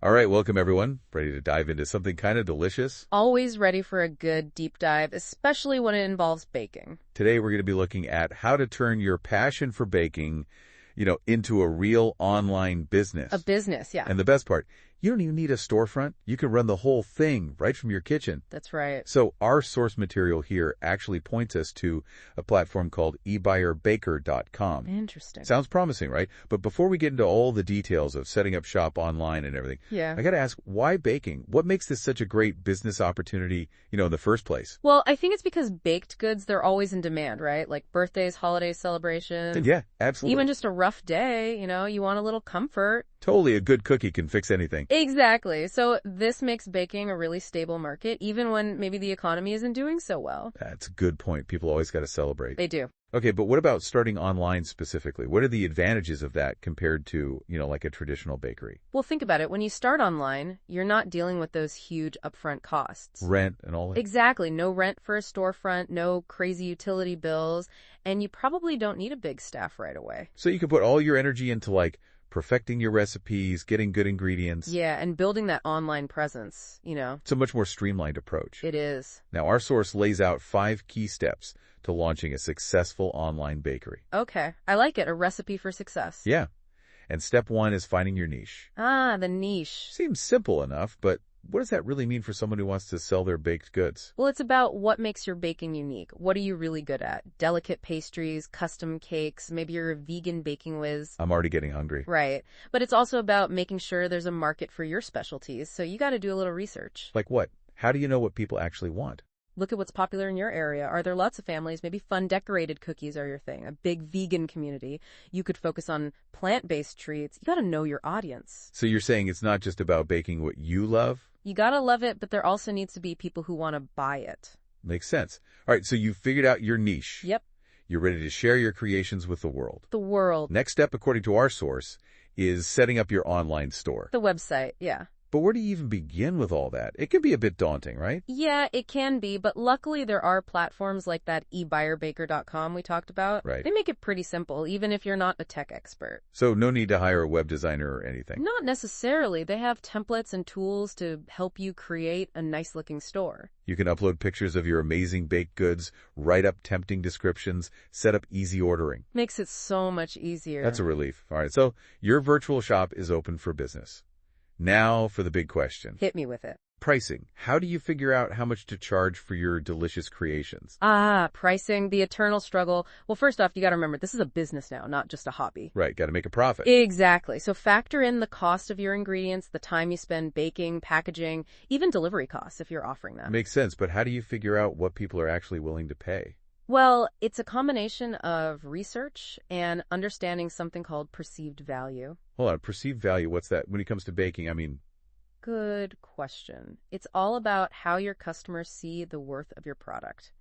All right, welcome everyone. Ready to dive into something kind of delicious? Always ready for a good deep dive, especially when it involves baking. Today we're going to be looking at how to turn your passion for baking, into a real online business. A business, yeah. And the best part, you don't even need a storefront. You can run the whole thing right from your kitchen. That's right. So our source material here actually points us to a platform called ebuyerBaker.com. Interesting. Sounds promising, right? But before we get into all the details of setting up shop online and everything, Yeah. I got to ask, why baking? What makes this such a great business opportunity, in the first place? Well, I think it's because baked goods, they're always in demand, right? Like birthdays, holiday celebrations. Yeah, absolutely. Even just a rough day, you want a little comfort. Totally, a good cookie can fix anything. Exactly. So this makes baking a really stable market, even when maybe the economy isn't doing so well. That's a good point. People always got to celebrate. They do. Okay, but what about starting online specifically? What are the advantages of that compared to, like a traditional bakery? Well, think about it. When you start online, you're not dealing with those huge upfront costs. Rent and all that? Exactly. No rent for a storefront, no crazy utility bills, and you probably don't need a big staff right away. So you can put all your energy into perfecting your recipes, getting good ingredients. Yeah, and building that online presence, It's a much more streamlined approach. It is. Now, our source lays out 5 key steps to launching a successful online bakery. Okay, I like it. A recipe for success. Yeah. And step 1 is finding your niche. Ah, the niche. Seems simple enough, but what does that really mean for someone who wants to sell their baked goods? Well, it's about what makes your baking unique. What are you really good at? Delicate pastries, custom cakes, maybe you're a vegan baking whiz. I'm already getting hungry. Right. But it's also about making sure there's a market for your specialties, so you got to do a little research. Like what? How do you know what people actually want? Look at what's popular in your area. Are there lots of families? Maybe fun decorated cookies are your thing. A big vegan community. You could focus on plant-based treats. You got to know your audience. So you're saying it's not just about baking what you love? You got to love it, but there also needs to be people who want to buy it. Makes sense. All right, so you've figured out your niche. Yep. You're ready to share your creations with the world. The world. Next step, according to our source, is setting up your online store. The website, yeah. But where do you even begin with all that? It can be a bit daunting, right? Yeah, it can be, but luckily there are platforms like that ebuyerBaker.com we talked about. Right. They make it pretty simple, even if you're not a tech expert. So no need to hire a web designer or anything. Not necessarily. They have templates and tools to help you create a nice-looking store. You can upload pictures of your amazing baked goods, write up tempting descriptions, set up easy ordering. Makes it so much easier. That's a relief. All right, so your virtual shop is open for business. Now for the big question. Hit me with it. Pricing. How do you figure out how much to charge for your delicious creations? Ah, pricing, the eternal struggle. Well, first off, you got to remember, this is a business now, not just a hobby. Right, got to make a profit. Exactly. So factor in the cost of your ingredients, the time you spend baking, packaging, even delivery costs if you're offering them. Makes sense, but how do you figure out what people are actually willing to pay? Well, it's a combination of research and understanding something called perceived value. Hold on, perceived value, what's that? When it comes to baking, Good question. It's all about how your customers see the worth of your product.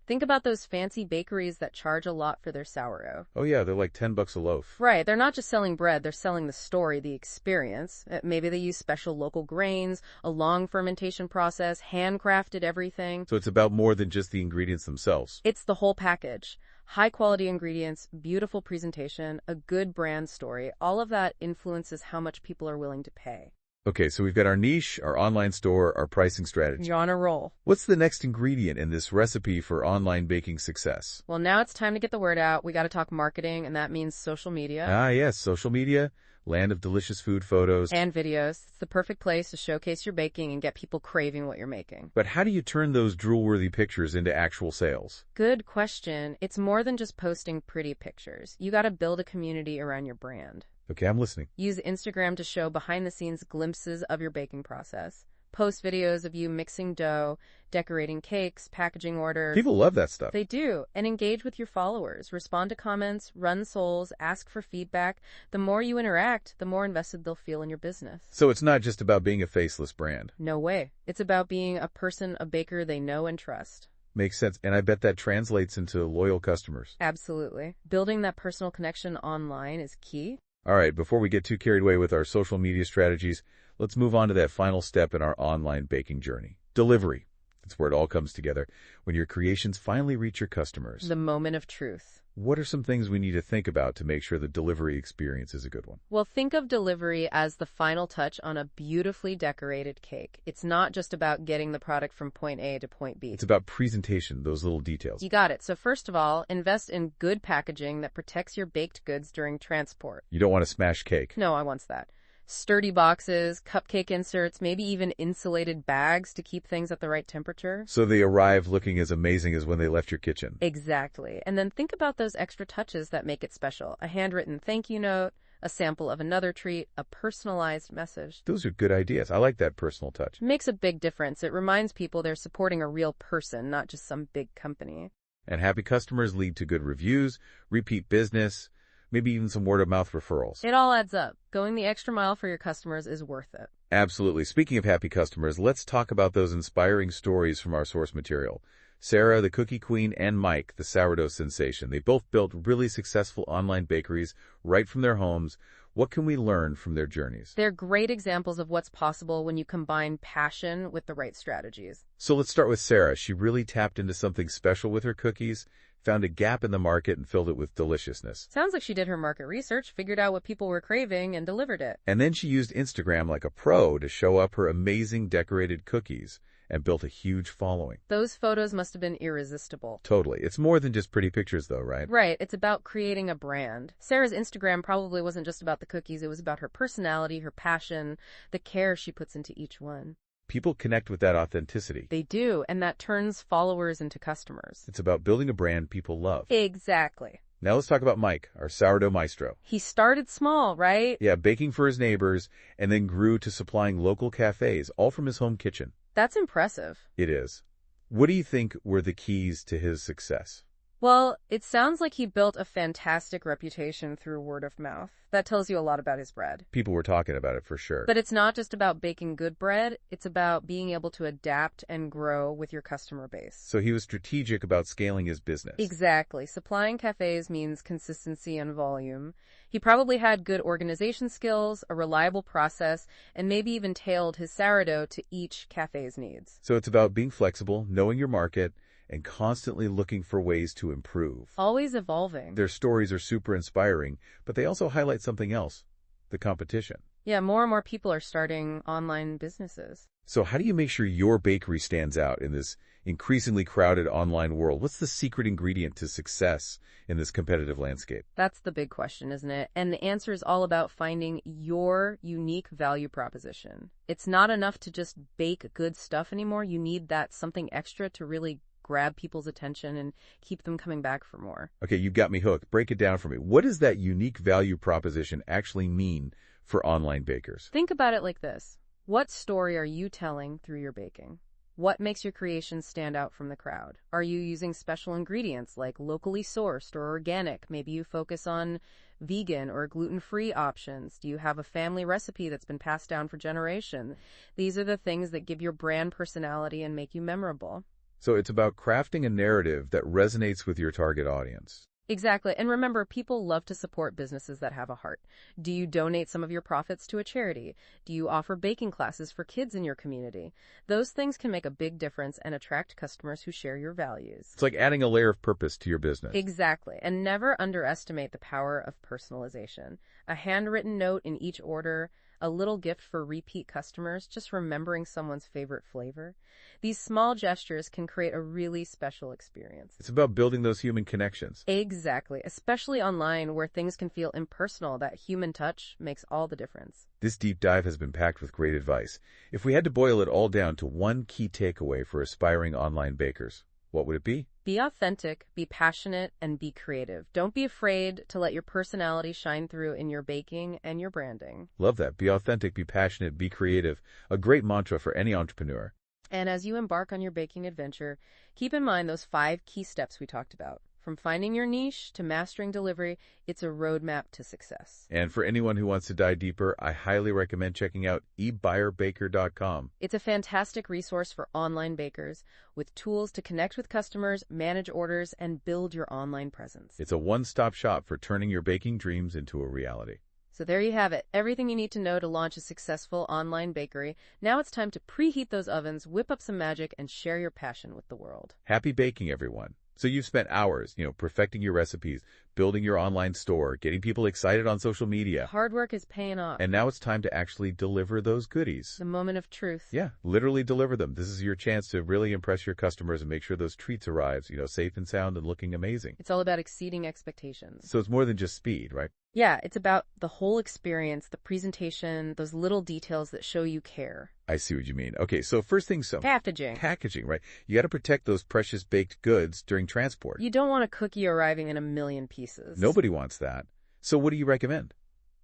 Think about those fancy bakeries that charge a lot for their sourdough. oh yeah, they're like $10 a loaf. Right, they're not just selling bread, they're selling the story, the experience. Maybe they use special local grains, a long fermentation process, handcrafted everything. So it's about more than just the ingredients themselves. It's the whole package. High quality ingredients, beautiful presentation, a good brand story. All of that influences how much people are willing to pay. Okay, so we've got our niche, our online store, our pricing strategy. You're on a roll. What's the next ingredient in this recipe for online baking success? Well, now it's time to get the word out. We got to talk marketing, and that means social media. Ah, yes, social media, land of delicious food photos. And videos. It's the perfect place to showcase your baking and get people craving what you're making. But how do you turn those drool-worthy pictures into actual sales? Good question. It's more than just posting pretty pictures. You got to build a community around your brand. Okay, I'm listening. Use Instagram to show behind-the-scenes glimpses of your baking process. Post videos of you mixing dough, decorating cakes, packaging orders. People love that stuff. They do. And engage with your followers. Respond to comments, run solls, ask for feedback. The more you interact, the more invested they'll feel in your business. So it's not just about being a faceless brand. No way. It's about being a person, a baker they know and trust. Makes sense. And I bet that translates into loyal customers. Absolutely. Building that personal connection online is key. All right, before we get too carried away with our social media strategies, let's move on to that final step in our online baking journey. Delivery. That's where it all comes together, when your creations finally reach your customers. The moment of truth. What are some things we need to think about to make sure the delivery experience is a good one? Well, think of delivery as the final touch on a beautifully decorated cake. It's not just about getting the product from point A to point B. It's about presentation, those little details. You got it. So first of all, invest in good packaging that protects your baked goods during transport. You don't want to smash cake. No, I want that. Sturdy boxes, cupcake inserts, maybe even insulated bags to keep things at the right temperature. So they arrive looking as amazing as when they left your kitchen. Exactly. And then think about those extra touches that make it special. A handwritten thank you note, a sample of another treat, a personalized message. Those are good ideas. I like that personal touch. It makes a big difference. It reminds people they're supporting a real person, not just some big company. And happy customers lead to good reviews, repeat business, maybe even some word-of-mouth referrals. It all adds up. Going the extra mile for your customers is worth it. Absolutely. Speaking of happy customers, let's talk about those inspiring stories from our source material. Sarah, the cookie queen, and Mike, the sourdough sensation. They both built really successful online bakeries right from their homes. What can we learn from their journeys? They're great examples of what's possible when you combine passion with the right strategies. So let's start with Sarah. She really tapped into something special with her cookies, found a gap in the market, and filled it with deliciousness. Sounds like she did her market research, figured out what people were craving, and delivered it. And then she used Instagram like a pro to show up her amazing decorated cookies and built a huge following. Those photos must have been irresistible. Totally. It's more than just pretty pictures though, right? Right. It's about creating a brand. Sarah's Instagram probably wasn't just about the cookies. It was about her personality, her passion, the care she puts into each one. People connect with that authenticity. They do, and that turns followers into customers. It's about building a brand people love. Exactly. Now let's talk about Mike, our sourdough maestro. He started small, right? Yeah, baking for his neighbors, and then grew to supplying local cafes, all from his home kitchen. That's impressive. It is. What do you think were the keys to his success? Well, it sounds like he built a fantastic reputation through word of mouth. That tells you a lot about his bread. People were talking about it for sure. But it's not just about baking good bread. It's about being able to adapt and grow with your customer base. So he was strategic about scaling his business. Exactly. Supplying cafes means consistency and volume. He probably had good organization skills, a reliable process, and maybe even tailored his sourdough to each cafe's needs. So it's about being flexible, knowing your market, and constantly looking for ways to improve. Always evolving. Their stories are super inspiring, but they also highlight something else, the competition. Yeah, more and more people are starting online businesses. So how do you make sure your bakery stands out in this increasingly crowded online world? What's the secret ingredient to success in this competitive landscape? That's the big question, isn't it? And the answer is all about finding your unique value proposition. It's not enough to just bake good stuff anymore. You need that something extra to really grab people's attention and keep them coming back for more. Okay, you got me hooked. Break it down for me. What does that unique value proposition actually mean for online bakers? Think about it like this. What story are you telling through your baking? What makes your creation stand out from the crowd? Are you using special ingredients like locally sourced or organic? Maybe you focus on vegan or gluten-free options. Do you have a family recipe that's been passed down for generations? These are the things that give your brand personality and make you memorable. So it's about crafting a narrative that resonates with your target audience. Exactly. And remember, people love to support businesses that have a heart. Do you donate some of your profits to a charity? Do you offer baking classes for kids in your community? Those things can make a big difference and attract customers who share your values. It's like adding a layer of purpose to your business. Exactly. And never underestimate the power of personalization. A handwritten note in each order, a little gift for repeat customers, just remembering someone's favorite flavor. These small gestures can create a really special experience. It's about building those human connections. Exactly, especially online where things can feel impersonal. That human touch makes all the difference. This deep dive has been packed with great advice. If we had to boil it all down to one key takeaway for aspiring online bakers, what would it be? Be authentic, be passionate, and be creative. Don't be afraid to let your personality shine through in your baking and your branding. Love that. Be authentic, be passionate, be creative. A great mantra for any entrepreneur. And as you embark on your baking adventure, keep in mind those 5 key steps we talked about. From finding your niche to mastering delivery, it's a roadmap to success. And for anyone who wants to dive deeper, I highly recommend checking out ebuyerBaker.com. It's a fantastic resource for online bakers with tools to connect with customers, manage orders, and build your online presence. It's a one-stop shop for turning your baking dreams into a reality. So there you have it, everything you need to know to launch a successful online bakery. Now it's time to preheat those ovens, whip up some magic, and share your passion with the world. Happy baking, everyone. So you've spent hours, perfecting your recipes, building your online store, getting people excited on social media. Hard work is paying off. And now it's time to actually deliver those goodies. The moment of truth. Yeah, literally deliver them. This is your chance to really impress your customers and make sure those treats arrive, safe and sound and looking amazing. It's all about exceeding expectations. So it's more than just speed, right? Yeah, it's about the whole experience, the presentation, those little details that show you care. I see what you mean. Okay, so first things so. Packaging. Packaging, right? You got to protect those precious baked goods during transport. You don't want a cookie arriving in a million pieces. Nobody wants that. So what do you recommend?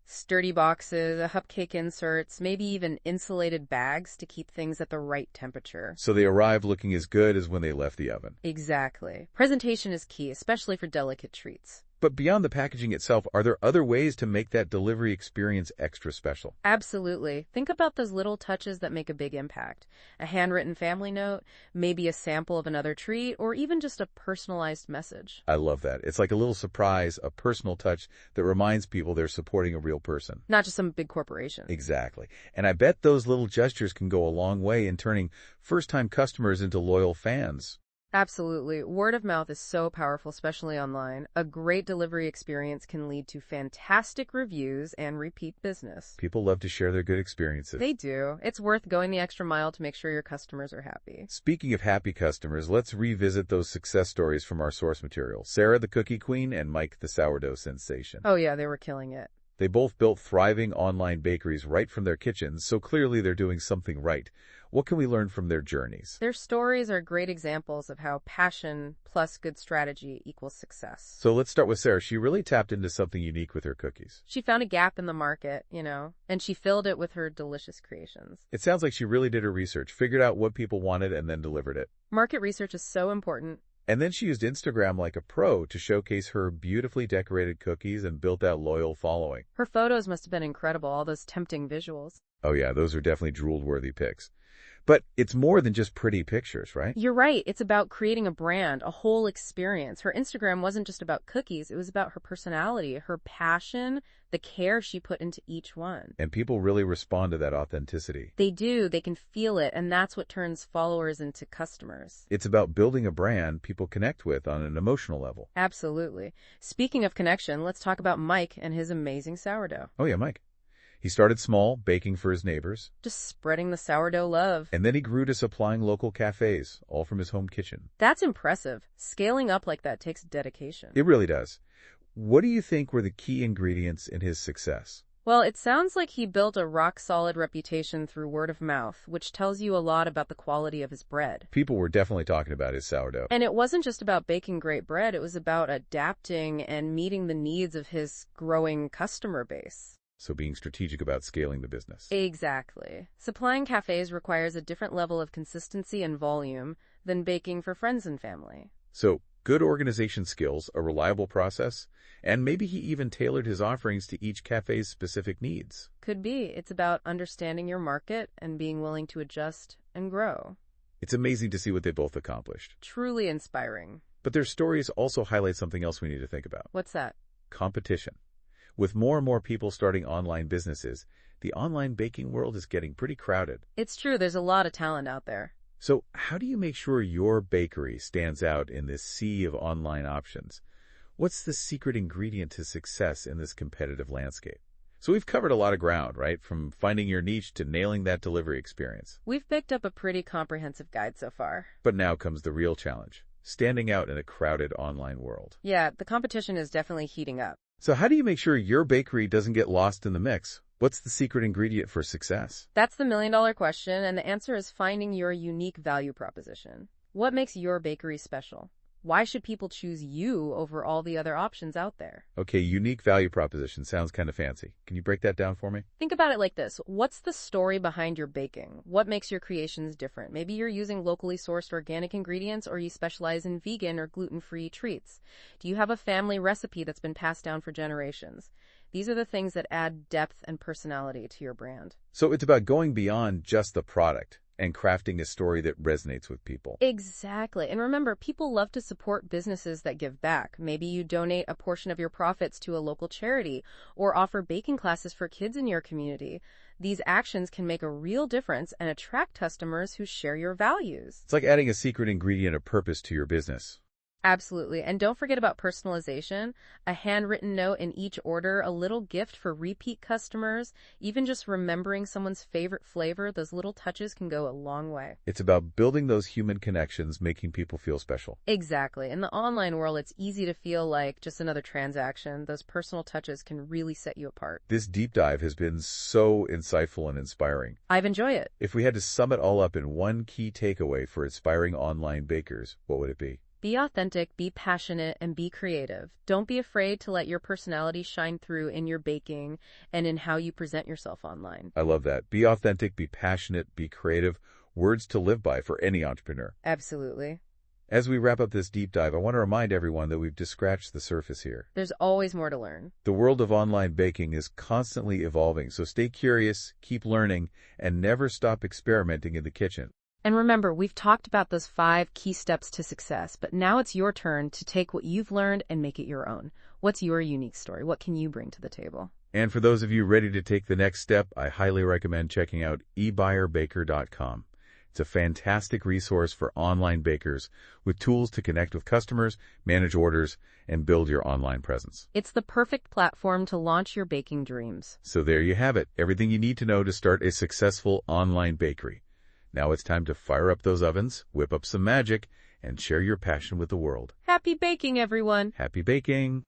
Sturdy boxes, cupcake inserts, maybe even insulated bags to keep things at the right temperature. So they arrive looking as good as when they left the oven. Exactly. Presentation is key, especially for delicate treats. But beyond the packaging itself, are there other ways to make that delivery experience extra special? Absolutely. Think about those little touches that make a big impact. A handwritten family note, maybe a sample of another treat, or even just a personalized message. I love that. It's like a little surprise, a personal touch that reminds people they're supporting a real person. Not just some big corporation. Exactly. And I bet those little gestures can go a long way in turning first-time customers into loyal fans. Absolutely. Word of mouth is so powerful, especially online. A great delivery experience can lead to fantastic reviews and repeat business. People love to share their good experiences. They do. It's worth going the extra mile to make sure your customers are happy. Speaking of happy customers, let's revisit those success stories from our source material. Sarah, the cookie queen, and Mike, the sourdough sensation. Oh yeah, they were killing it. They both built thriving online bakeries right from their kitchens, so clearly they're doing something right. What can we learn from their journeys? Their stories are great examples of how passion plus good strategy equals success. So let's start with Sarah. She really tapped into something unique with her cookies. She found a gap in the market, and she filled it with her delicious creations. It sounds like she really did her research, figured out what people wanted, and then delivered it. Market research is so important. And then she used Instagram like a pro to showcase her beautifully decorated cookies and built that loyal following. Her photos must have been incredible, all those tempting visuals. Oh yeah, those are definitely drool-worthy pics. But it's more than just pretty pictures, right? You're right. It's about creating a brand, a whole experience. Her Instagram wasn't just about cookies. It was about her personality, her passion, the care she put into each one. And people really respond to that authenticity. They do. They can feel it, and that's what turns followers into customers. It's about building a brand people connect with on an emotional level. Absolutely. Speaking of connection, let's talk about Mike and his amazing sourdough. Oh yeah, Mike. He started small, baking for his neighbors. Just spreading the sourdough love. And then he grew to supplying local cafes, all from his home kitchen. That's impressive. Scaling up like that takes dedication. It really does. What do you think were the key ingredients in his success? Well, it sounds like he built a rock-solid reputation through word of mouth, which tells you a lot about the quality of his bread. People were definitely talking about his sourdough. And it wasn't just about baking great bread, it was about adapting and meeting the needs of his growing customer base. So being strategic about scaling the business. Exactly. Supplying cafes requires a different level of consistency and volume than baking for friends and family. So good organization skills, a reliable process, and maybe he even tailored his offerings to each cafe's specific needs. Could be. It's about understanding your market and being willing to adjust and grow. It's amazing to see what they both accomplished. Truly inspiring. But their stories also highlight something else we need to think about. What's that? Competition. With more and more people starting online businesses, the online baking world is getting pretty crowded. It's true, there's a lot of talent out there. So how do you make sure your bakery stands out in this sea of online options? What's the secret ingredient to success in this competitive landscape? So we've covered a lot of ground, right? From finding your niche to nailing that delivery experience. We've picked up a pretty comprehensive guide so far. But now comes the real challenge, standing out in a crowded online world. Yeah, the competition is definitely heating up. So how do you make sure your bakery doesn't get lost in the mix? What's the secret ingredient for success? That's the million-dollar question, and the answer is finding your unique value proposition. What makes your bakery special? Why should people choose you over all the other options out there? Okay, unique value proposition sounds kind of fancy. Can you break that down for me? Think about it like this. What's the story behind your baking? What makes your creations different? Maybe you're using locally sourced organic ingredients, or you specialize in vegan or gluten-free treats. Do you have a family recipe that's been passed down for generations? These are the things that add depth and personality to your brand. So it's about going beyond just the product and crafting a story that resonates with people. Exactly. And remember, people love to support businesses that give back. Maybe you donate a portion of your profits to a local charity or offer baking classes for kids in your community. These actions can make a real difference and attract customers who share your values. It's like adding a secret ingredient of purpose to your business. Absolutely. And don't forget about personalization, a handwritten note in each order, a little gift for repeat customers, even just remembering someone's favorite flavor, those little touches can go a long way. It's about building those human connections, making people feel special. Exactly. In the online world, it's easy to feel like just another transaction. Those personal touches can really set you apart. This deep dive has been so insightful and inspiring. I've enjoyed it. If we had to sum it all up in one key takeaway for aspiring online bakers, what would it be? Be authentic, be passionate, and be creative. Don't be afraid to let your personality shine through in your baking and in how you present yourself online. I love that. Be authentic, be passionate, be creative. Words to live by for any entrepreneur. Absolutely. As we wrap up this deep dive, I want to remind everyone that we've just scratched the surface here. There's always more to learn. The world of online baking is constantly evolving, so stay curious, keep learning, and never stop experimenting in the kitchen. And remember, we've talked about those 5 key steps to success, but now it's your turn to take what you've learned and make it your own. What's your unique story? What can you bring to the table? And for those of you ready to take the next step, I highly recommend checking out ebuyerBaker.com. It's a fantastic resource for online bakers with tools to connect with customers, manage orders, and build your online presence. It's the perfect platform to launch your baking dreams. So there you have it, everything you need to know to start a successful online bakery. Now it's time to fire up those ovens, whip up some magic, and share your passion with the world. Happy baking, everyone! Happy baking!